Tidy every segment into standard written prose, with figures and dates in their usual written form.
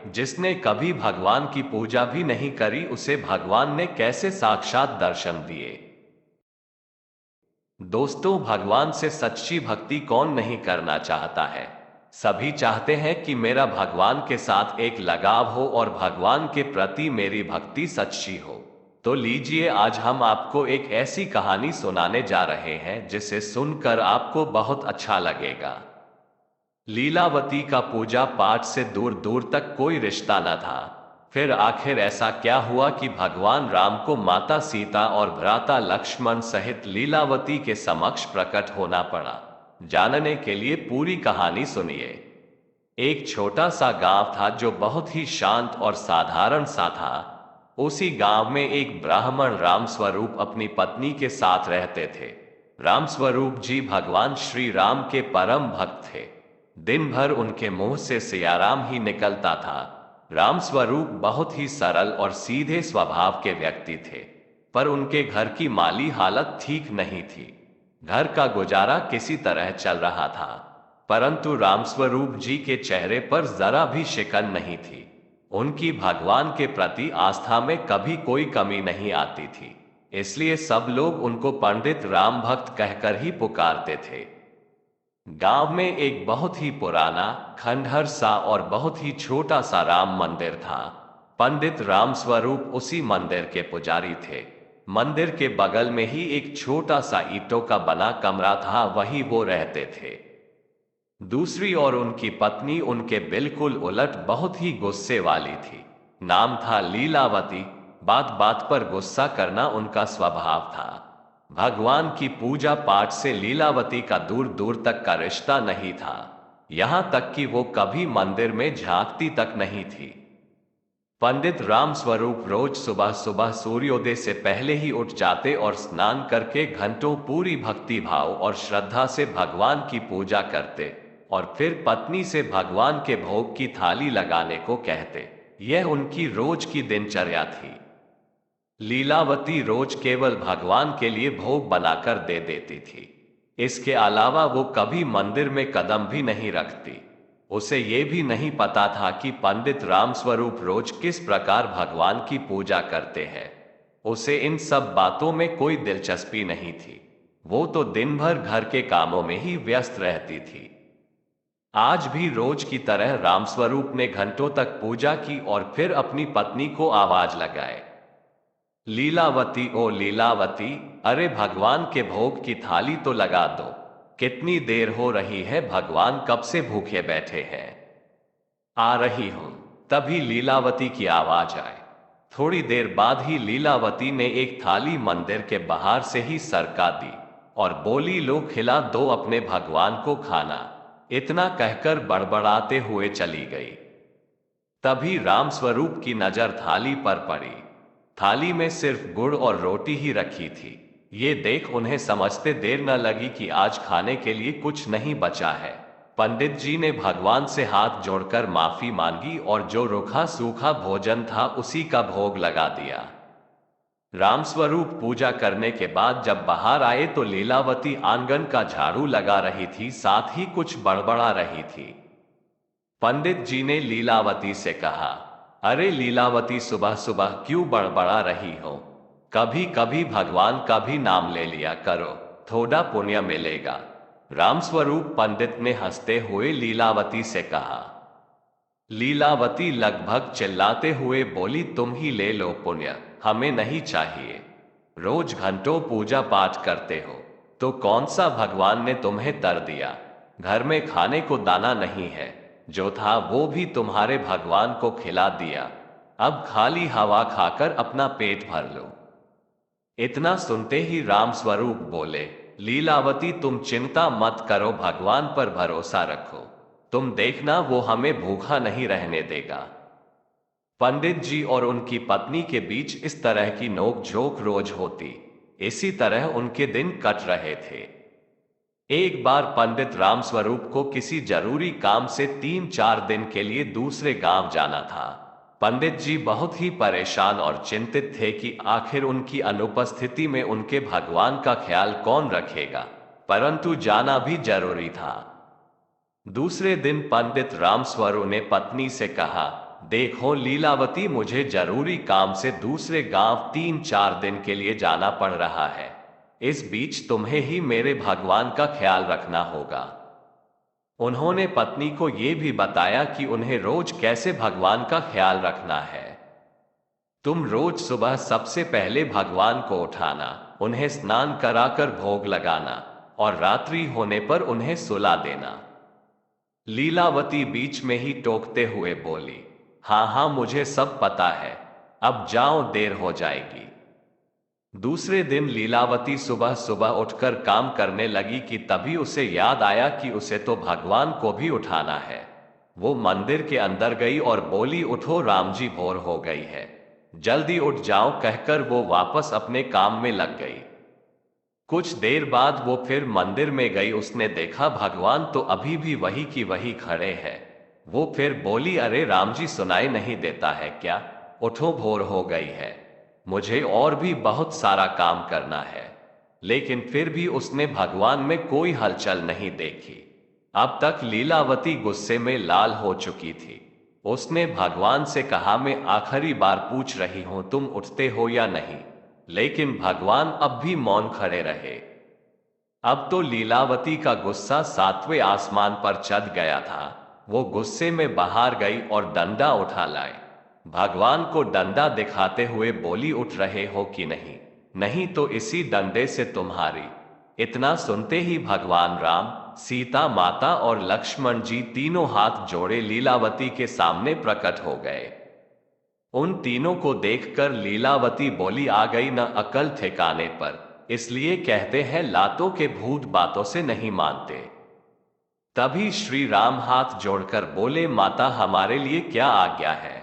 जिसने कभी भगवान की पूजा भी नहीं करी, उसे भगवान ने कैसे साक्षात दर्शन दिए। दोस्तों, भगवान से सच्ची भक्ति कौन नहीं करना चाहता है। सभी चाहते हैं कि मेरा भगवान के साथ एक लगाव हो और भगवान के प्रति मेरी भक्ति सच्ची हो। तो लीजिए, आज हम आपको एक ऐसी कहानी सुनाने जा रहे हैं जिसे सुनकर आपको बहुत अच्छा लगेगा। लीलावती का पूजा पाठ से दूर दूर तक कोई रिश्ता न था। फिर आखिर ऐसा क्या हुआ कि भगवान राम को माता सीता और भ्राता लक्ष्मण सहित लीलावती के समक्ष प्रकट होना पड़ा। जानने के लिए पूरी कहानी सुनिए। एक छोटा सा गांव था जो बहुत ही शांत और साधारण सा था। उसी गांव में एक ब्राह्मण रामस्वरूप अपनी पत्नी के साथ रहते थे। रामस्वरूप जी भगवान श्री राम के परम भक्त थे। दिन भर उनके मुंह से सियाराम ही निकलता था। रामस्वरूप बहुत ही सरल और सीधे स्वभाव के व्यक्ति थे, पर उनके घर की माली हालत ठीक नहीं थी। घर का गुजारा किसी तरह चल रहा था, परंतु रामस्वरूप जी के चेहरे पर जरा भी शिकन नहीं थी। उनकी भगवान के प्रति आस्था में कभी कोई कमी नहीं आती थी, इसलिए सब लोग उनको पंडित राम भक्त कहकर ही पुकारते थे। गांव में एक बहुत ही पुराना, खंडहर सा और बहुत ही छोटा सा राम मंदिर था। पंडित रामस्वरूप उसी मंदिर के पुजारी थे। मंदिर के बगल में ही एक छोटा सा ईंटों का बना कमरा था, वही वो रहते थे। दूसरी ओर उनकी पत्नी उनके बिल्कुल उलट बहुत ही गुस्से वाली थी। नाम था लीलावती। बात बात पर गुस्सा करना उनका स्वभाव था। भगवान की पूजा पाठ से लीलावती का दूर दूर तक का रिश्ता नहीं था। यहां तक कि वो कभी मंदिर में झांकती तक नहीं थी। पंडित रामस्वरूप रोज सुबह सुबह सूर्योदय से पहले ही उठ जाते और स्नान करके घंटों पूरी भक्ति भाव और श्रद्धा से भगवान की पूजा करते और फिर पत्नी से भगवान के भोग की थाली लगाने को कहते। यह उनकी रोज की दिनचर्या थी। लीलावती रोज केवल भगवान के लिए भोग बनाकर दे देती थी। इसके अलावा वो कभी मंदिर में कदम भी नहीं रखती। उसे ये भी नहीं पता था कि पंडित रामस्वरूप रोज किस प्रकार भगवान की पूजा करते हैं। उसे इन सब बातों में कोई दिलचस्पी नहीं थी। वो तो दिन भर घर के कामों में ही व्यस्त रहती थी। आज भी रोज की तरह रामस्वरूप ने घंटों तक पूजा की और फिर अपनी पत्नी को आवाज लगाए, लीलावती ओ लीलावती, अरे भगवान के भोग की थाली तो लगा दो। कितनी देर हो रही है, भगवान कब से भूखे बैठे हैं। आ रही हूं। तभी लीलावती की आवाज आए। थोड़ी देर बाद ही लीलावती ने एक थाली मंदिर के बाहर से ही सरका दी और बोली, लो खिला दो अपने भगवान को खाना। इतना कहकर बड़बड़ाते हुए चली गई। तभी रामस्वरूप की नजर थाली पर पड़ी। थाली में सिर्फ गुड़ और रोटी ही रखी थी। ये देख उन्हें समझते देर न लगी कि आज खाने के लिए कुछ नहीं बचा है। पंडित जी ने भगवान से हाथ जोड़कर माफी मांगी और जो रूखा सूखा भोजन था उसी का भोग लगा दिया। रामस्वरूप पूजा करने के बाद जब बाहर आए तो लीलावती आंगन का झाड़ू लगा रही थी, साथ ही कुछ बड़बड़ा रही थी। पंडित जी ने लीलावती से कहा, अरे लीलावती, सुबह सुबह क्यों बड़बड़ा रही हो। कभी कभी भगवान का भी नाम ले लिया करो, थोड़ा पुण्य मिलेगा। रामस्वरूप पंडित ने हंसते हुए लीलावती से कहा। लीलावती लगभग चिल्लाते हुए बोली, तुम ही ले लो पुण्य, हमें नहीं चाहिए। रोज घंटों पूजा पाठ करते हो, तो कौन सा भगवान ने तुम्हें तर दिया। घर में खाने को दाना नहीं है, जो था वो भी तुम्हारे भगवान को खिला दिया। अब खाली हवा खाकर अपना पेट भर लो। इतना सुनते ही रामस्वरूप बोले, लीलावती तुम चिंता मत करो, भगवान पर भरोसा रखो। तुम देखना वो हमें भूखा नहीं रहने देगा। पंडित जी और उनकी पत्नी के बीच इस तरह की नोक-झोंक रोज होती। इसी तरह उनके दिन कट रहे थे। एक बार पंडित रामस्वरूप को किसी जरूरी काम से 3-4 दिन के लिए दूसरे गांव जाना था। पंडित जी बहुत ही परेशान और चिंतित थे कि आखिर उनकी अनुपस्थिति में उनके भगवान का ख्याल कौन रखेगा, परंतु जाना भी जरूरी था। दूसरे दिन पंडित रामस्वरूप ने पत्नी से कहा, देखो लीलावती, मुझे जरूरी काम से दूसरे गांव 3-4 दिन के लिए जाना पड़ रहा है। इस बीच तुम्हें ही मेरे भगवान का ख्याल रखना होगा। उन्होंने पत्नी को यह भी बताया कि उन्हें रोज कैसे भगवान का ख्याल रखना है। तुम रोज सुबह सबसे पहले भगवान को उठाना, उन्हें स्नान कराकर भोग लगाना और रात्रि होने पर उन्हें सुला देना। लीलावती बीच में ही टोकते हुए बोली, हाँ हाँ मुझे सब पता है, अब जाओ देर हो जाएगी। दूसरे दिन लीलावती सुबह सुबह उठकर काम करने लगी कि तभी उसे याद आया कि उसे तो भगवान को भी उठाना है। वो मंदिर के अंदर गई और बोली, उठो राम जी, भोर हो गई है, जल्दी उठ जाओ, कहकर वो वापस अपने काम में लग गई। कुछ देर बाद वो फिर मंदिर में गई। उसने देखा भगवान तो अभी भी वही की वही खड़े हैं। वो फिर बोली, अरे राम जी, सुनाई नहीं देता है क्या? उठो, भोर हो गई है, मुझे और भी बहुत सारा काम करना है। लेकिन फिर भी उसने भगवान में कोई हलचल नहीं देखी। अब तक लीलावती गुस्से में लाल हो चुकी थी। उसने भगवान से कहा, मैं आखिरी बार पूछ रही हूं, तुम उठते हो या नहीं? लेकिन भगवान अब भी मौन खड़े रहे। अब तो लीलावती का गुस्सा 7वें आसमान पर चढ़ गया था। वो गुस्से में बाहर गई और डंडा उठा लाई। भगवान को डंडा दिखाते हुए बोली, उठ रहे हो कि नहीं? नहीं तो इसी डंडे से तुम्हारी। इतना सुनते ही भगवान राम, सीता माता और लक्ष्मण जी तीनों हाथ जोड़े लीलावती के सामने प्रकट हो गए। उन तीनों को देखकर लीलावती बोली, आ गई न अकल ठिकाने पर। इसलिए कहते हैं, लातों के भूत बातों से नहीं मानते। तभी श्री राम हाथ जोड़कर बोले, माता हमारे लिए क्या आज्ञा है?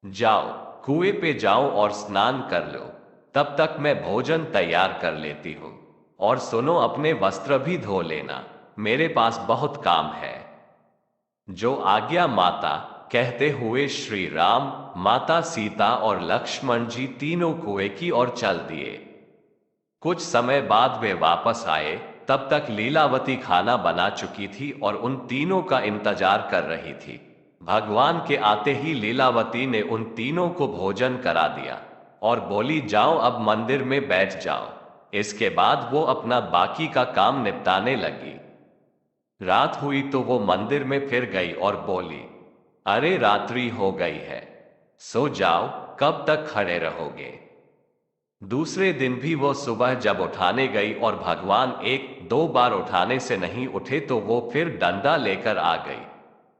जाओ, कुएं पे जाओ और स्नान कर लो, तब तक मैं भोजन तैयार कर लेती हूं। और सुनो, अपने वस्त्र भी धो लेना, मेरे पास बहुत काम है। जो आज्ञा माता, कहते हुए श्री राम, माता सीता और लक्ष्मण जी तीनों कुएं की ओर चल दिए। कुछ समय बाद वे वापस आए। तब तक लीलावती खाना बना चुकी थी और उन तीनों का इंतजार कर रही थी। भगवान के आते ही लीलावती ने उन तीनों को भोजन करा दिया और बोली, जाओ अब मंदिर में बैठ जाओ। इसके बाद वो अपना बाकी का काम निपटाने लगी। रात हुई तो वो मंदिर में फिर गई और बोली, अरे रात्रि हो गई है, सो जाओ, कब तक खड़े रहोगे? दूसरे दिन भी वो सुबह जब उठाने गई और भगवान 1-2 बार उठाने से नहीं उठे तो वो फिर डंडा लेकर आ गई।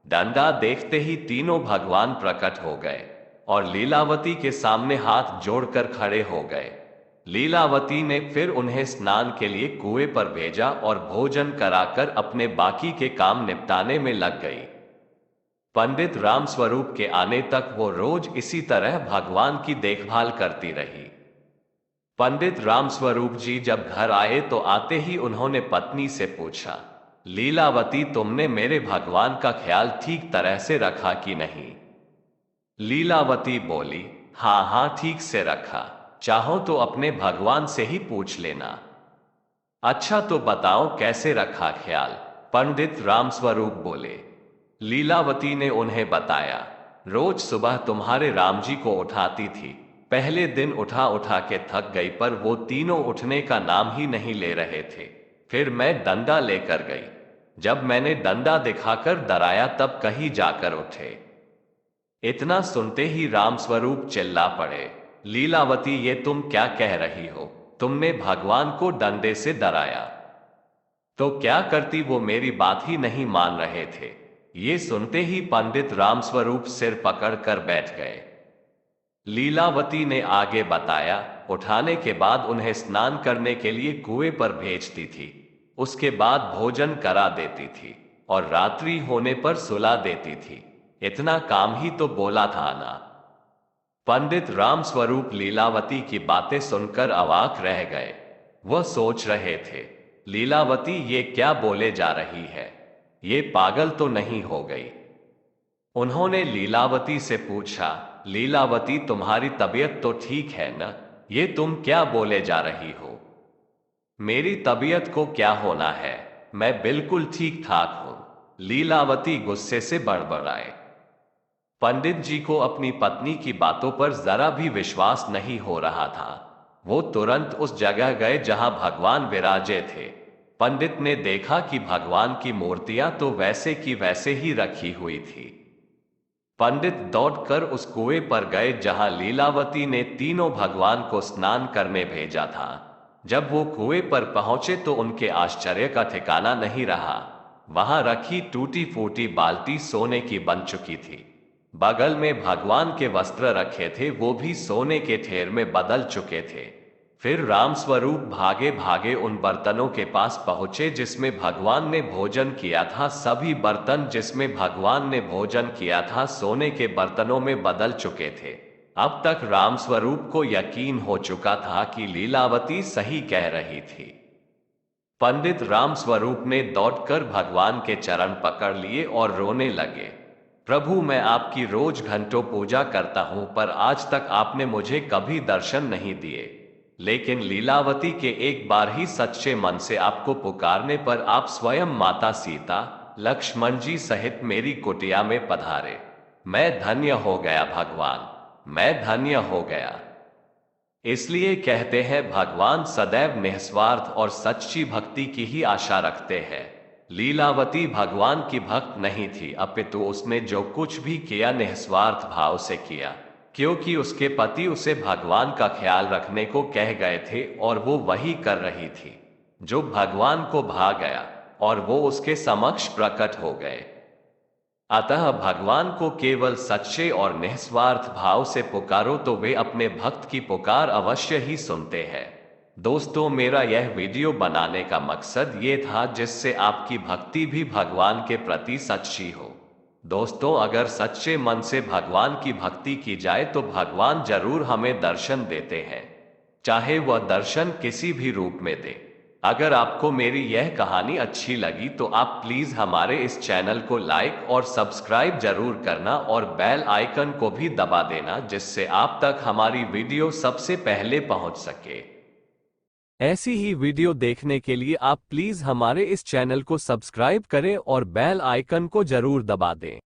डंडा देखते ही तीनों भगवान प्रकट हो गए और लीलावती के सामने हाथ जोड़कर खड़े हो गए। लीलावती ने फिर उन्हें स्नान के लिए कुएं पर भेजा और भोजन कराकर अपने बाकी के काम निपटाने में लग गई। पंडित रामस्वरूप के आने तक वो रोज इसी तरह भगवान की देखभाल करती रही। पंडित रामस्वरूप जी जब घर आए तो आते ही उन्होंने पत्नी से पूछा, लीलावती, तुमने मेरे भगवान का ख्याल ठीक तरह से रखा कि नहीं? लीलावती बोली, हाँ हाँ, ठीक से रखा, चाहो तो अपने भगवान से ही पूछ लेना। अच्छा तो बताओ कैसे रखा ख्याल? पंडित रामस्वरूप बोले। लीलावती ने उन्हें बताया, रोज सुबह तुम्हारे राम जी को उठाती थी। पहले दिन उठा उठा के थक गई, पर वो तीनों उठने का नाम ही नहीं ले रहे थे। फिर मैं डंडा लेकर गई। जब मैंने डंडा दिखाकर डराया तब कहीं जाकर उठे। इतना सुनते ही रामस्वरूप चिल्ला पड़े, लीलावती, ये तुम क्या कह रही हो? तुमने भगवान को डंडे से डराया तो क्या करती? वो मेरी बात ही नहीं मान रहे थे। ये सुनते ही पंडित रामस्वरूप सिर पकड़कर बैठ गए। लीलावती ने आगे बताया, उठाने के बाद उन्हें स्नान करने के लिए कुएं पर भेजती थी। उसके बाद भोजन करा देती थी और रात्रि होने पर सुला देती थी। इतना काम ही तो बोला था ना। पंडित रामस्वरूप लीलावती की बातें सुनकर अवाक रह गए। वह सोच रहे थे, लीलावती ये क्या बोले जा रही है? ये पागल तो नहीं हो गई? उन्होंने लीलावती से पूछा, लीलावती, तुम्हारी तबीयत तो ठीक है न? ये तुम क्या बोले जा रही हो? मेरी तबीयत को क्या होना है, मैं बिल्कुल ठीक ठाक हूं। लीलावती गुस्से से बड़बड़ाए। पंडित जी को अपनी पत्नी की बातों पर जरा भी विश्वास नहीं हो रहा था। वो तुरंत उस जगह गए जहां भगवान विराजे थे। पंडित ने देखा कि भगवान की मूर्तियां तो वैसे की वैसे ही रखी हुई थी। पंडित दौड़कर उस कुएं पर गए जहां लीलावती ने तीनों भगवान को स्नान करने भेजा था। जब वो कुएं पर पहुंचे तो उनके आश्चर्य का ठिकाना नहीं रहा। वहां रखी टूटी फूटी बाल्टी सोने की बन चुकी थी। बगल में भगवान के वस्त्र रखे थे, वो भी सोने के ठेर में बदल चुके थे। फिर रामस्वरूप भागे भागे उन बर्तनों के पास पहुंचे जिसमें भगवान ने भोजन किया था। सभी बर्तन जिसमें भगवान ने भोजन किया था सोने के बर्तनों में बदल चुके थे। अब तक रामस्वरूप को यकीन हो चुका था कि लीलावती सही कह रही थी। पंडित रामस्वरूप ने दौड़कर भगवान के चरण पकड़ लिए और रोने लगे। प्रभु, मैं आपकी रोज घंटों पूजा करता हूं, पर आज तक आपने मुझे कभी दर्शन नहीं दिए। लेकिन लीलावती के एक बार ही सच्चे मन से आपको पुकारने पर आप स्वयं माता सीता, लक्ष्मण जी सहित मेरी कुटिया में पधारे। मैं धन्य हो गया भगवान, मैं धन्य हो गया। इसलिए कहते हैं भगवान सदैव निस्वार्थ और सच्ची भक्ति की ही आशा रखते हैं। लीलावती भगवान की भक्त नहीं थी, अपितु उसने जो कुछ भी किया निस्वार्थ भाव से किया, क्योंकि उसके पति उसे भगवान का ख्याल रखने को कह गए थे और वो वही कर रही थी जो भगवान को भा गया और वो उसके समक्ष प्रकट हो गए। अतः भगवान को केवल सच्चे और निस्वार्थ भाव से पुकारो तो वे अपने भक्त की पुकार अवश्य ही सुनते हैं। दोस्तों, मेरा यह वीडियो बनाने का मकसद ये था जिससे आपकी भक्ति भी भगवान के प्रति सच्ची हो। दोस्तों, अगर सच्चे मन से भगवान की भक्ति की जाए तो भगवान जरूर हमें दर्शन देते हैं, चाहे वह दर्शन किसी भी रूप में दे। अगर आपको मेरी यह कहानी अच्छी लगी तो आप प्लीज हमारे इस चैनल को लाइक और सब्सक्राइब जरूर करना और बेल आइकन को भी दबा देना, जिससे आप तक हमारी वीडियो सबसे पहले पहुंच सके। ऐसी ही वीडियो देखने के लिए आप प्लीज हमारे इस चैनल को सब्सक्राइब करें और बेल आइकन को जरूर दबा दें।